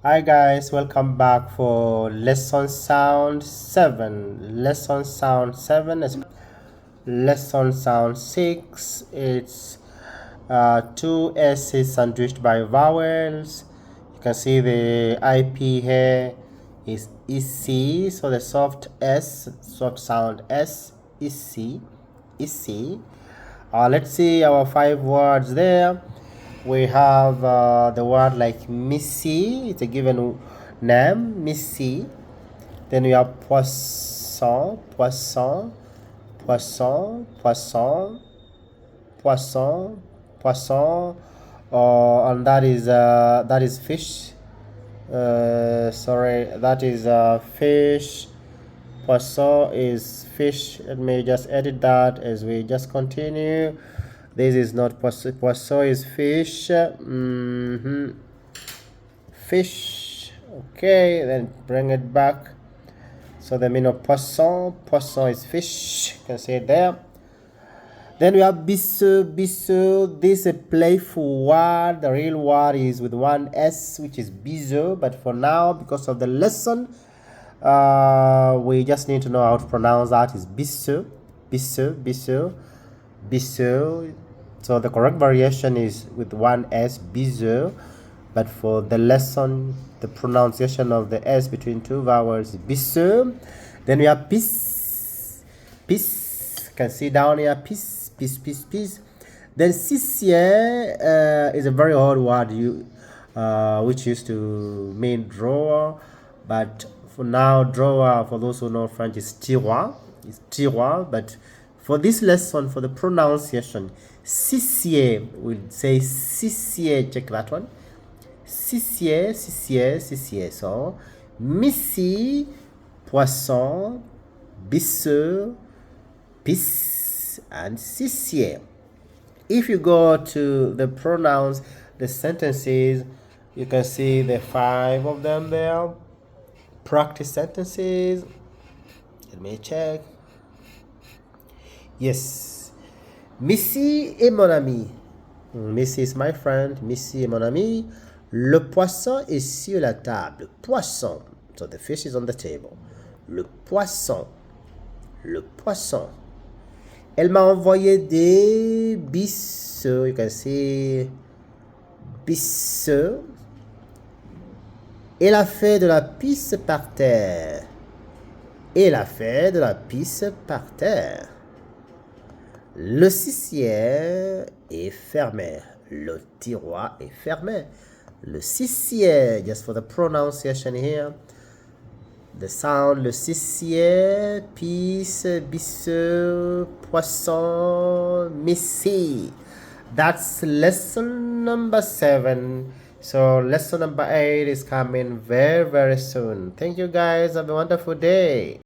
Hi guys, welcome back for lesson sound 7. Lesson sound 7 is lesson sound 6. It's two S's sandwiched by vowels. You can see the IP here is ISSI, so the soft S, soft sound S, ISSI, ISSI. Let's see our 5 words there. We have the word like Missy, it's a given name, Missy. Then we have poisson, poisson, poisson, poisson, poisson, poisson, and that is fish. Sorry, that is fish. Poisson is fish. Let me just edit that as we just continue. This is not poisson. Poisson is fish. Fish. Okay, then bring it back. So the meaning of poisson. Poisson is fish. You can see it there. Then we have bisseux. Bisseux. This is a playful word. The real word is with one S, which is bisou. But for now, because of the lesson, we just need to know how to pronounce that. Is bisseux, bisseux, bisseux, bisseux. So the correct variation is with one S, bisou. But for the lesson, the pronunciation of the S between two vowels is bisseux. Then we have pis, pis. You can see down here, pis, pis, pis, pis. Then sissier is a very old word which used to mean drawer, but for now, drawer, for those who know French, is tiroir. It's tiroir, but for this lesson, for the pronunciation, sissier, we'll say sissier. Check that one. Sissier, sissier, sissier. So, missy, poisson, bisseux, pis, and sissier. If you go to the pronouns, the sentences, you can see the 5 of them there. Practice sentences. Let me check. Yes. Missy est mon ami. Missy is my friend. Missy est mon ami. Le poisson est sur la table. Poisson. So the fish is on the table. Le poisson. Le poisson. Elle m'a envoyé des bisseux. You can see bisseux. Elle a fait de la pisse par terre. Elle a fait de la pisse par terre. Le sissier est fermé. Le tiroir est fermé. Le sissier, just for the pronunciation here. The sound, le sissier, pisse, bisseux, poisson, missy. That's lesson number 7. So lesson number 8 is coming very, very soon. Thank you guys. Have a wonderful day.